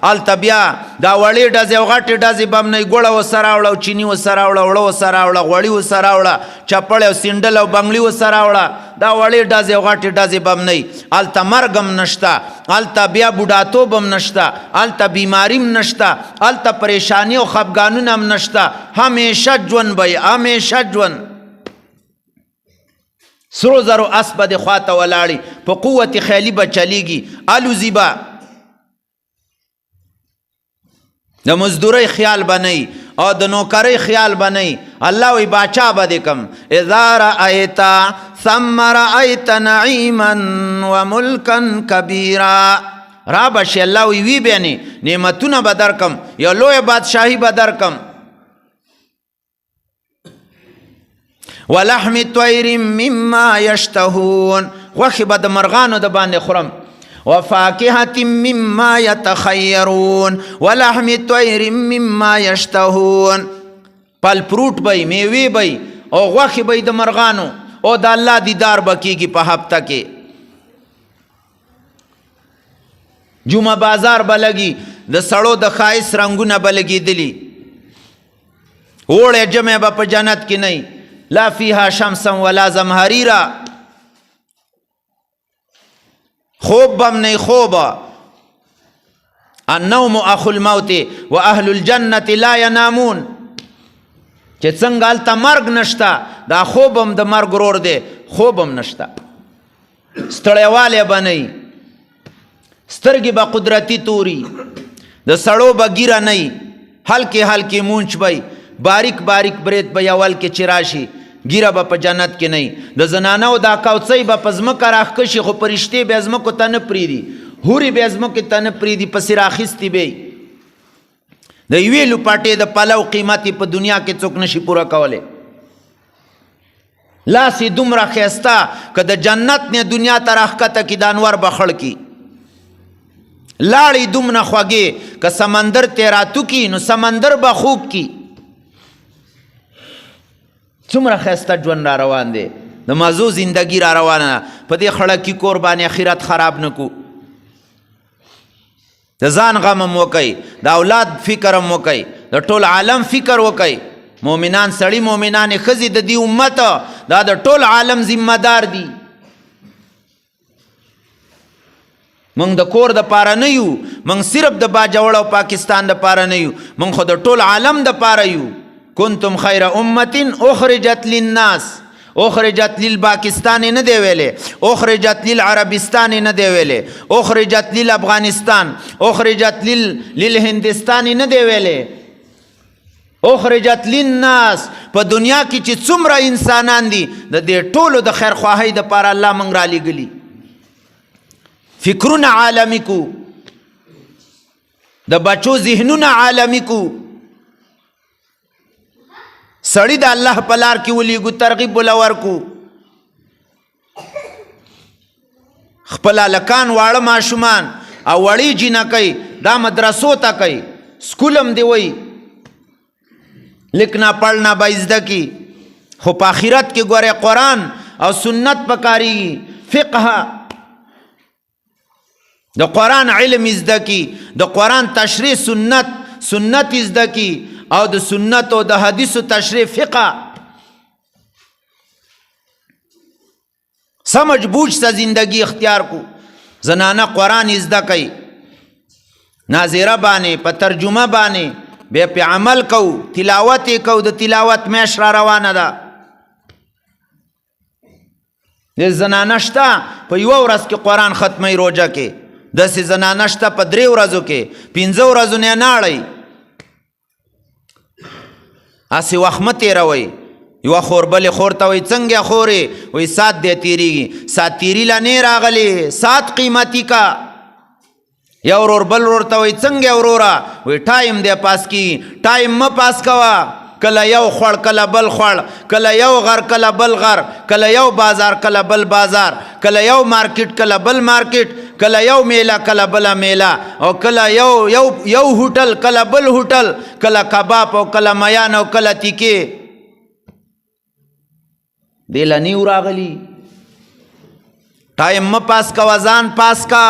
هلته بیا دا وړې ډزې او غټې ډزې به هم نه، ګوړه ورسره راوړه او چیني ورسره راوړه، اوړه ورسره راوړه، غوړي ورسره راوړه، چپړې او سینډل او بنګلي ورسره راوړه. دا وړې ډزې او غټې ډزې به هم نه. هلته مرګ هم نشته، هلته بیا بوډاتوب هم نشته، هلته بیماري هم نشته، هلته پریشانی او خفګانونه هم نشته. همیشه ژوند به، همیشه ژوند. سرو زرو اسب به د خواته ولاړي، په قوت خیالي به چلیږي، الوزي به. د مزدورۍ خیال به نه او د نوکرۍ خیال به نه. الله وی باچا به دې کم. اذا رأیت ثم رأیت نعیما وملکا کبیرا. را بشي الله وی بیانې نعمتونه به درکم، یو لوی بادشاهي به درکم. ولحم طیر مما یشتهون، غوښې به د مرغانو د باندې خورم. وفاكهة مما يتخيرون ولحم طير مما يشتهون. پل فروټ به، میوې به او غوښې به د مرغانو، او د الله دیدار به کېږي په هفته کې. جمعه بازار به لګي، د سړو د ښایست رنګونه به لګېدلي. اوړی جمع به په جنت کې نه، لا فیها شمسا ولا زمهریرا. خوب بم نه خوبا. النوم اخو الموت و اهل الجنة لا ینامون. چې څنګه هلته مرګ نشته، دا خوبم د مرګ ورور دی، خوبم نشته. ستړیوالی به نه، سترګې به قدرتي توري، د سړو به ګیره نه، هلکې هلکې مونچ به، باریک باریک برید به اول کې چې راشي، ګیره به په جنت کې نه. د زنانو دا کوڅۍ به په ځمکه راښکشي، خو پرشتې بیا ځمکو ته نه پرېږدي، حورې بیا ځمکې ته نه پرېږدي، پسې راخیستې به. د یوې لوپاټې د پلو قیمت په دنیا کې څوک نشي پوره کولی. لاس یې دومره ښایسته که د جنت نه دنیا ته راښکته کي، د انور به خړ کي. لاړې دومره خوږې که سمندر ته راتو کی، نو سمندر به خوږ کی. څومره ښایسته ژوند را روان دی، د مزو زندگی را روانه. په دې خړکي کور باندې اخرت خراب نه کو. د ځان غم هم وکئ، د اولاد فکر هم وکئ، د ټول عالم فکر وکئ. مؤمنان سړي، مؤمنانې ښځې د دې امت دا د ټول عالم ذمه دار دي. موږ د کور د پاره نه یو، موږ صرف د باجوړ او پاکستان د پاره نه یو، موږ خو د ټول عالم د پاره یو. کنتم خیر امة اخرجت للناس اخرجت للپاکستان نه دی ویلې، اخرجت للعربستان نه دی ویلې، اخرجت للافغانستان، اخرجت للهندستان نه دی ویلې، اخرجت للناس. په دنیا کې چې څومره انسانان دي د دې ټولو د خیر خواهۍ دپاره الله موږ را لېږلي. فکرونه عالمي کو، د بچو ذهنونه عالمي کو، سړی د الله په لار کې ولیږو، ترغیب وله ورکو. خپل هلکان واړه ماشومان او وړې جینکۍ دا مدرسو ته کوي، سکول هم دی وایي لکھنا پڑھنا به زده کی، خو په آخرت کې ګوره قرآن او سنت پکارېږي، فقه د قرآن علم زده کی، د قرآن تشریح سنت زده کی، او د سنت او د حدیثو تشریح فقه. سمجھ بوجھ سے زندگی اختیار کو. زنانه قرآن زده کوي، ناظره باندې په ترجمه باندې بیا په عمل کو، تلاوت یې کو، د تلاوت میاشت را روانه ده. د زنانه شته په یوه ورځ کې قرآن ختموي روژه کې، داسې زنانه شته په 3 ورځو کې 5 ورځو نه ناړئ. هسې وخت مه تېروئ. یوه خور بلې خور ته وایي څنګه خورې؟ وایي سات دی تېرېږي. سات تېري لا نه راغلی، سات قیمتي کا. یو ورور بل ورور ته وایي څنګه وروره؟ وایي ټایم دی پاس کېږي. ټایم مه پاس کوه، کله یو خوړ کله بل خوړ، کله یو غر کله بل غر، کله یو بازار کله بل بازار، کله یو مارکیټ کله بل مارکیټ، کله یو میله کله بله میله، او کله یو هوټل کله بل هوټل، کله کباب او کله میان او کله تیکې. دې له نیو راغلي. ټایم مه پاس کوه، ځان پاس کا.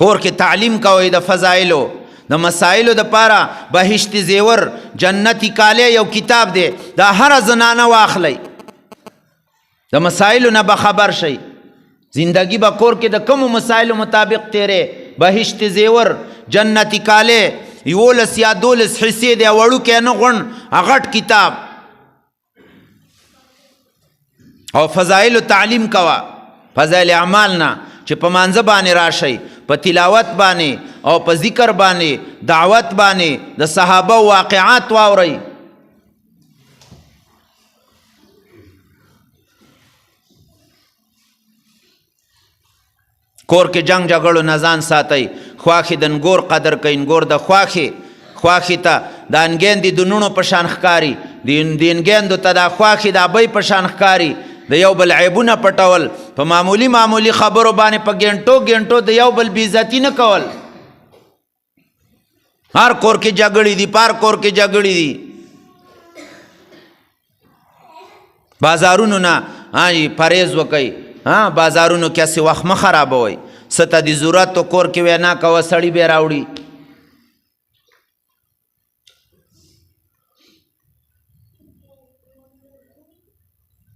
کور کې تعلیم کوئ د فضایلو د مسائلو دپاره. بهشت زیور جنتی کالی یو کتاب دی، دا هره زنانه واخلی، د مسائلو نه به خبر شئ. زندگی به کور کې د کومو مسائلو مطابق تیرې. بهشت زیور جنتی کالی 11 یا 12 حصې دی، وړوکی نه غونډ غټ کتاب. او فضایلو تعلیم کوه، فضایل اعمال نه، چې په مانځه باندې راشئ، په تلاوت باندې او په ذکر باندې، دعوت باندې د صحابه واقعات واورئ. کور کې جنگ جګړو نه ځان ساتئ. خواښې د نګور قدر کوئ، نګور د خواښې ته د انګیندې د نونو په شان ښکاري، د انګیندو ته د خواښې د ابۍ په شان ښکاري. د یو بل عیبونه پټول، په معمولی خبرو باندې په ګنټو د یو بل بېعزتي نه کول. هر کور کې جګړې دي، پار کور کې جګړې دي. بازارونو نه پرهیز وکئ. بازارونو کې هسې وخت مه خرابوئ. څه ته د ضرورت و کور کې وینا کوه، سړي بیا راوړي.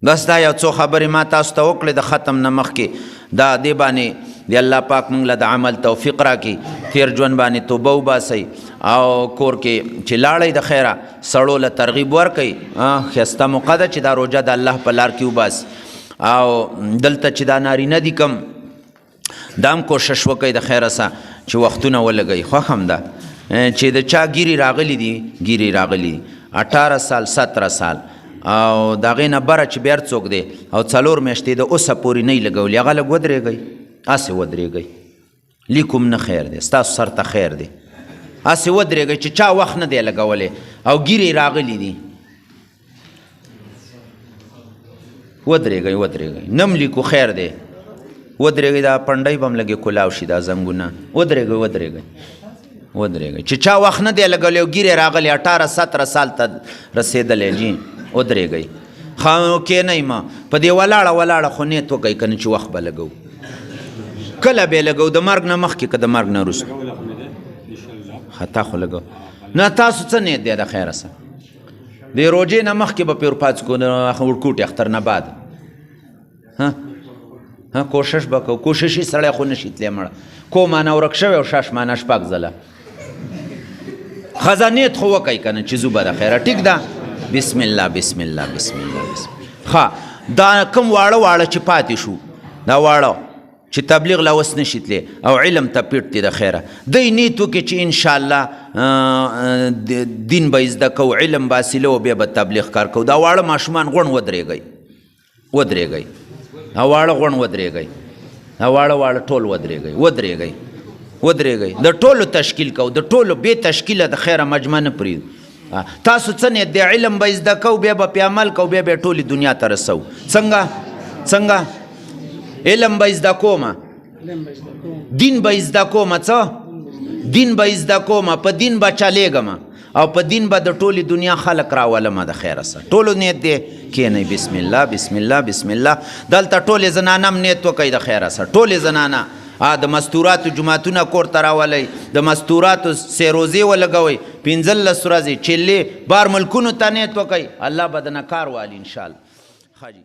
بس دا یو څو خبرې ما تاسو ته وکړې د ختم نه مخکې. دا دې باندې د الله پاک موږ له د عمل توفیق راکړي. تیر ژوند باندې توبه وباسئ، او کور کې چې لاړئ د خیره سړو له ترغیب ورکئ. ښایسته موقع ده چې دا روژه د الله په لار کې وباسي. او دلته چې دا نارینه دي کم، دا هم کوشش وکئ د خیره سه چې وختونه ولګئ. خوښ هم ده چې د چا ګیرې راغلي دي 18 سال 17 سال، او د هغې نه بره چې بیا څوک دی او 4 میاشتې د اوسه پورې نه یې لګولي، هغه لږ ودرېږئ، هسې ودرېږئ. لیکم نه خیر دی، ستاسو سر ته خیر دی. هسې ودرېږئ چې چا وخت نه دی لګولی او ګیرې راغلي دي. ودرېږئ، نم لیکو خیر دی. ودرېږئ، دا پنډۍ به هم لږې کلاو شي، دا زنګونه. ودرېږئ چې چا وخت نه دی لګولی او ګیرې راغلي 18-17 سال ته رسېدلی. جی ودرېږئ. کېنئ ما په دې ولاړه خو نیت وکئ که نه چې وخت به لګو. کله به یې لګو؟ د مرګ نه مخکې که د مرګ نه وروسته؟ خطا خو لګو نه. تاسو څه نیت دی د خیره سه؟ د روژې نه مخکې به پې ورپاڅکو، ورکوټې اختر نه بعد. کوشش به کوو. کوششي سړی خو نشي تلی مړه. کومانه ورک شوی او شاش مانه 6 ځله. خزانیت خو وکړئ که نه چې زو به د خیره ټیک ده بسم الله بسم الله بسم الله بسم الله. ښه دا کوم واړه واړه چې پاتې شو دا واړه چې تبلیغ لا اوس نشي تللی او علم ته پیټ دی د خیره دی نیت وکړي چې انشاءالله دین به زده کوو علم به حاصلو او بیا به تبلیغ کار کوو دا واړه ماشومان غونډ ودرېږئ دا واړه غونډ ودرېږئ دا واړه ټول ودرېږئ د ټولو تشکیل کوو د ټولو بې تشکیله د خیره مجمع نه پرېږدو تاسو څه نیت دی علم به زده کوو بیا به پې عمل کوو بیا به ټولې دنیا ته رسوو څنګه علم به زده کومه دین به زده کومه څه دین به زده کومه په دین به چلیږمه او په دین به د ټولې دنیا خلق راولمه د خیره سره ټولو نیت دی کښېنئ بسم الله بسم الله بسم الله دلته ټولې زنانه هم نیت وکئ د خیره سره ټولې زنانه د مستوراتو جماعتونه کور ته راولئ د مستوراتو سیروزې ولګوئ 15 ورځې چلې بار ملکونو ته نیت وکئ الله به د نه کار والي انشاءالله. ښه جي